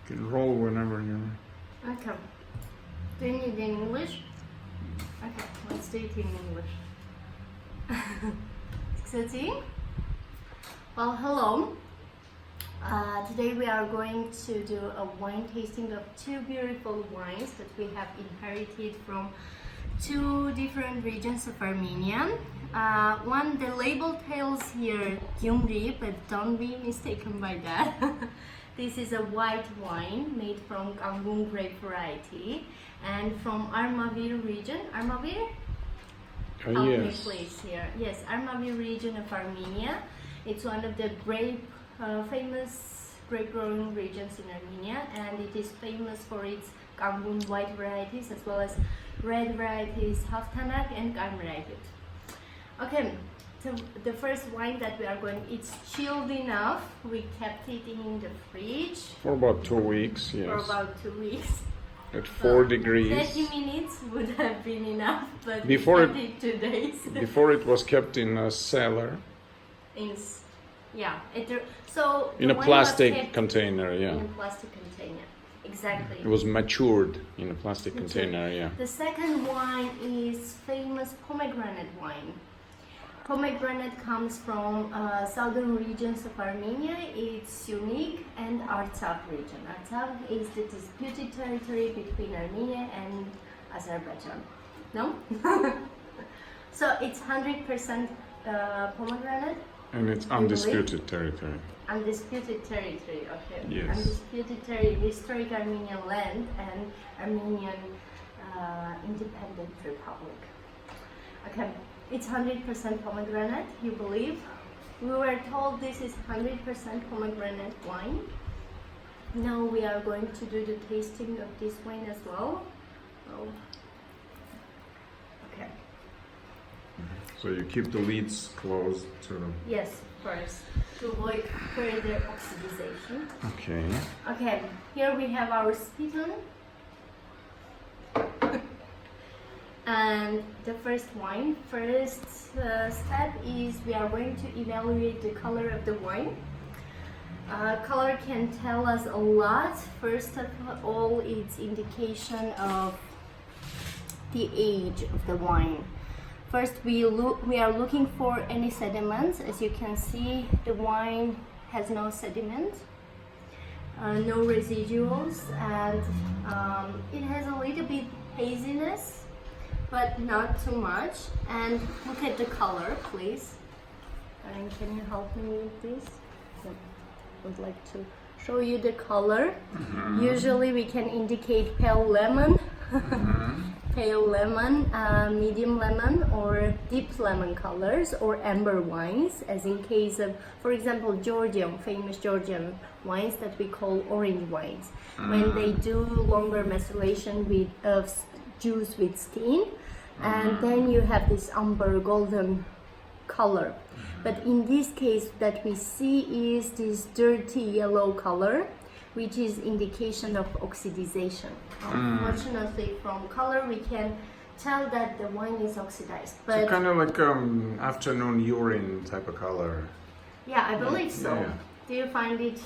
You can roll whenever you're... Okay. Do you need in English? Okay, let's do it in English. Exciting? Well, hello. Today we are going to do a wine tasting of two beautiful wines that we have inherited from two different regions of Armenia. One, the label tells here Gyumri, but don't be mistaken by that. This is a white wine made from Kangun grape variety and from Armavir region. Armavir? Help me yes. please here. Yes, Armavir region of Armenia. It's one of the famous grape growing regions in Armenia, and it is famous for its Kangun white varieties as well as red varieties Haftanak and Karmrayut. Okay, so the first wine that we are going, it's chilled enough. We kept it in the fridge For about 2 weeks, for yes. about 2 weeks. At 4 degrees. 30 minutes would have been enough, but Before we kept it 2 days. Before it was kept in a cellar. So In the a wine was plastic kept container, yeah. in a plastic container. Exactly. It was matured in a plastic container, yeah. The second wine is famous pomegranate wine. Pomegranate comes from southern regions of Armenia. It's unique, and Artsakh region. Artsakh is the disputed territory between Armenia and Azerbaijan. No? So it's 100% pomegranate. And it's undisputed territory. Undisputed territory, okay. Yes. Undisputed territory, historic Armenian land and Armenian independent republic. Okay, it's 100% pomegranate, you believe? We were told this is 100% pomegranate wine. Now we are going to do the tasting of this wine as well. Oh. Okay. So you keep the lids closed to... Yes, first, to avoid further oxidization. Okay. Okay, here we have our spiton. And the first wine. First step is we are going to evaluate the color of the wine. Color can tell us a lot. First of all, it's indication of the age of the wine. First, we are looking for any sediments. As you can see, the wine has no sediment, no residuals, and it has a little bit haziness, but not too much. And look at the color, please. And can you help me with this? I would like to show you the color. Usually, we can indicate pale lemon. Pale lemon, medium lemon, or deep lemon colors, or amber wines, as in case of, for example, Georgian, famous Georgian wines that we call orange wines. When they do longer maceration of juice with steam, and then you have this amber golden color. But in this case, that we see is this dirty yellow color, which is indication of oxidization. Unfortunately, from color we can tell that the wine is oxidized. But So kind of like afternoon urine type of color. yeah, I believe so. Yeah. Do you find it?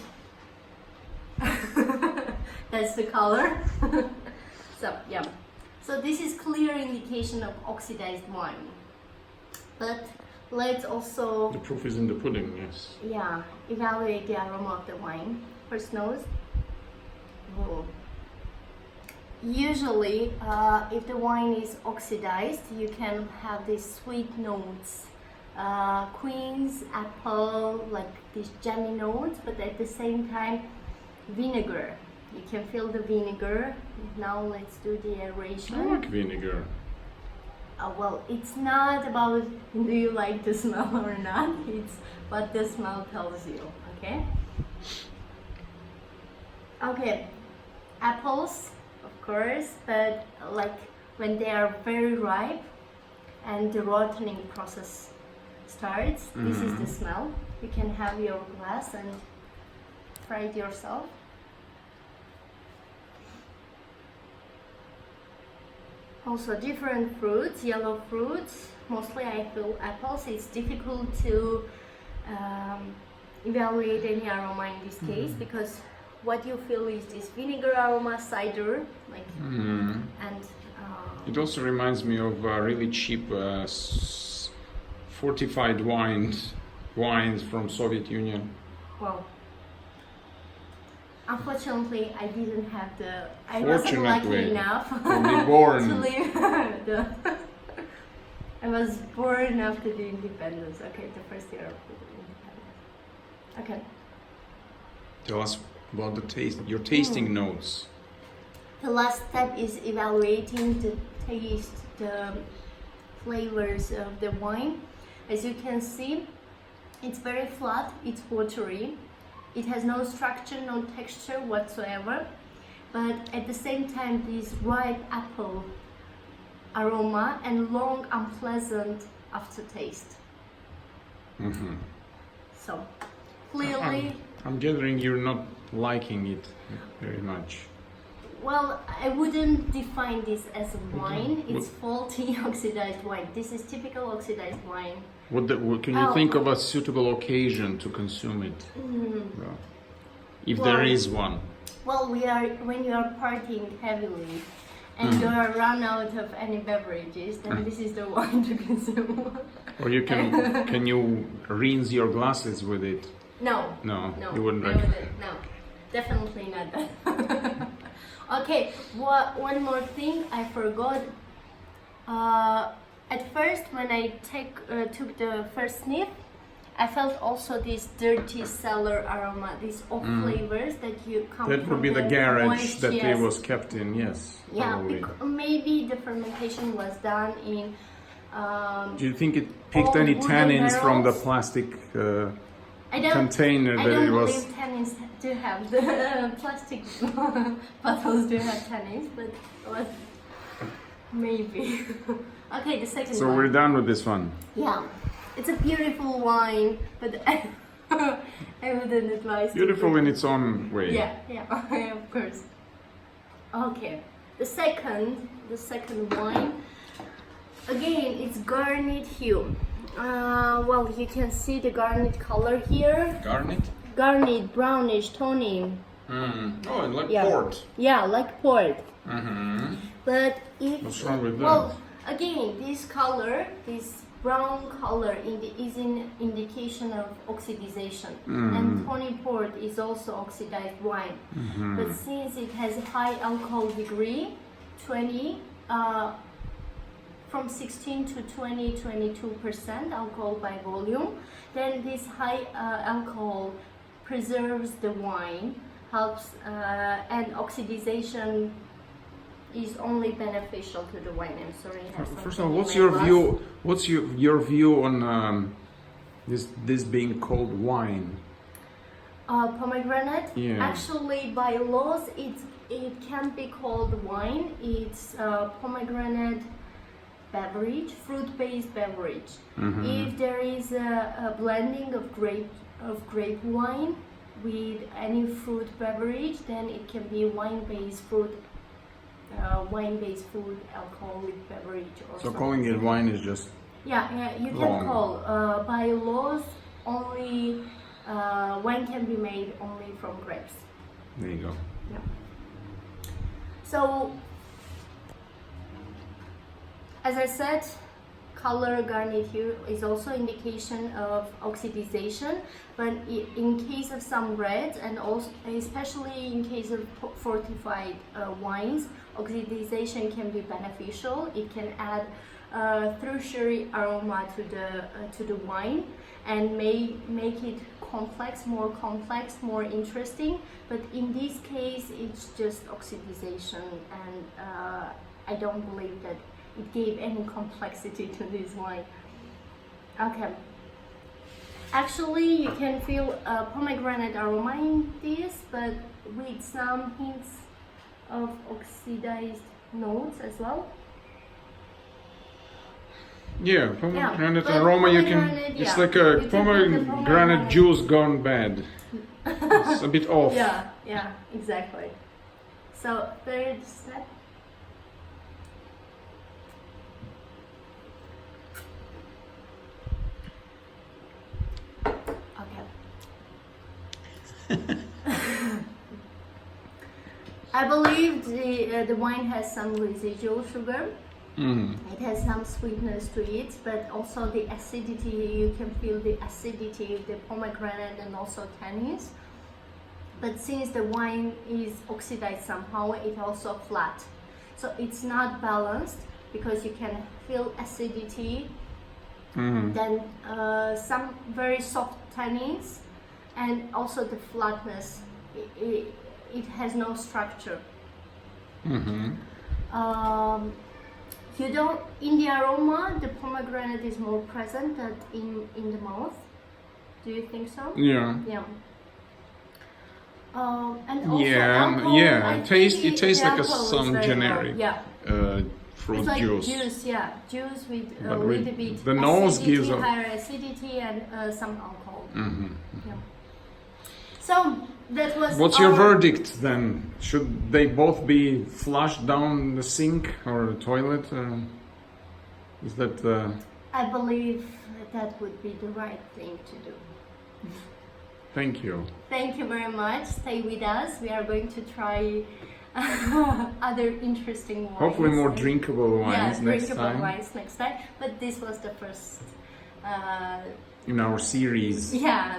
That's the color. So yeah. So this is clear indication of oxidized wine. But let's also The proof is in the pudding, yes. evaluate the aroma of the wine. First nose. Oh. Usually, if the wine is oxidized, you can have these sweet notes, quince, apple, like these jammy notes, but at the same time, vinegar. You can feel the vinegar. Now let's do the I aeration. like vinegar. Well, it's not about do you like the smell or not, it's what the smell tells you, okay? Okay, apples, of course, but like when they are very ripe and the rotting process starts, this is the smell. You can have your glass and try it yourself. Also different fruits, yellow fruits, mostly I feel apples. It's difficult to evaluate any aroma in this case because what you feel is this vinegar aroma, cider, like, and It also reminds me of really cheap fortified wines from Soviet Union. well, unfortunately, I didn't have I wasn't lucky Fortunately, enough to be to born. live I was born after the independence. Okay, the first year of the independence. Okay. Tell us about the taste, your tasting notes. The last step is evaluating the taste, the flavors of the wine. As you can see, it's very flat, it's watery. It has no structure, no texture whatsoever. But at the same time, this ripe apple aroma and long unpleasant aftertaste. So clearly, I'm gathering you're not liking it very much. well, I wouldn't define this as a wine. It's faulty oxidized wine. This is typical oxidized wine. Can you think of a suitable occasion to consume it? Well, if there is one. Well, when you are partying heavily and you are run out of any beverages, then this is the wine to consume. Or you can you rinse your glasses with it? No, You wouldn't I recommend. wouldn't. No, definitely not that. Okay, one more thing I forgot. At first, when I took the first sniff, I felt also this dirty cellar aroma, these off flavors that you come That from would be the garage moist, that yes. it was kept in, yes. Yeah, Probably. maybe the fermentation was done in. Do you think it picked Old any wooden tannins from the barrels? plastic I don't, container I that don't it was? believe tannins do have the plastic bottles do have tannins, but maybe. Okay, the second So one. we're done with this one. Yeah, it's a beautiful wine, but I wouldn't advise. Beautiful in its own way. Yeah, of course. Okay, the second wine. Again, it's garnet hue. Well, you can see the garnet color here. Garnet? Garnet, brownish, tony. Oh, and like Yeah. port. Yeah, like port. But if What's wrong with well, that? again, this color, this brown color, is an indication of oxidization. And tawny port is also oxidized wine. But since it has high alcohol degree, 20. From 16 to 22% alcohol by volume, then this high alcohol preserves the wine, helps, and oxidization is only beneficial to the wine. I'm sorry. I have First something of all, in what's my your glass. view? What's your view on this being called wine? Pomegranate. Yeah. Actually, by laws, it can be called wine. It's pomegranate beverage, fruit-based beverage. If there is a blending of grape wine with any fruit beverage, then it can be wine-based food, alcoholic beverage. Or So something. calling it wine is just Yeah, you can wrong. call. By laws, only wine can be made only from grapes. there you go. Yeah. So, as I said, color garnet hue is also indication of oxidization, but in case of some reds and also especially in case of fortified wines, oxidization can be beneficial. It can add tertiary aroma to the wine and may make it complex, more interesting. But in this case, it's just oxidization, and I don't believe that it gave any complexity to this wine. Okay. Actually, you can feel pomegranate aroma in this, but with some hints of oxidized notes as well. Yeah, pomegranate but aroma. You can. pomegranate, It's yeah. like a You can put the pomegranate pomegranate- juice gone bad. It's a bit off. Yeah, exactly. So third step. Okay. I believe the wine has some residual sugar. It has some sweetness to it, but also the acidity. You can feel the acidity of the pomegranate and also tannins. But since the wine is oxidized somehow, it also flat. So it's not balanced because you can feel acidity, then some very soft tannins, and also the flatness. It has no structure. You don't, in the aroma, the pomegranate is more present than in the mouth. Do you think so? Yeah. Yeah. And also Yeah, alcohol, yeah. I It think tastes the like alcohol is some very generic low. Yeah. fruit It's like juice. juice, yeah, juice with a But little with bit the nose acidity, gives a- higher acidity and some alcohol. Yeah. So that was. What's your our- verdict then? Should they both be flushed down the sink or the toilet? Is that I believe that would be the right thing to do. Thank you. Thank you very much. Stay with us. We are going to try other interesting wines. Hopefully more drinkable wines yeah, next drinkable time wines next time. But this was the first. in our series. Yeah.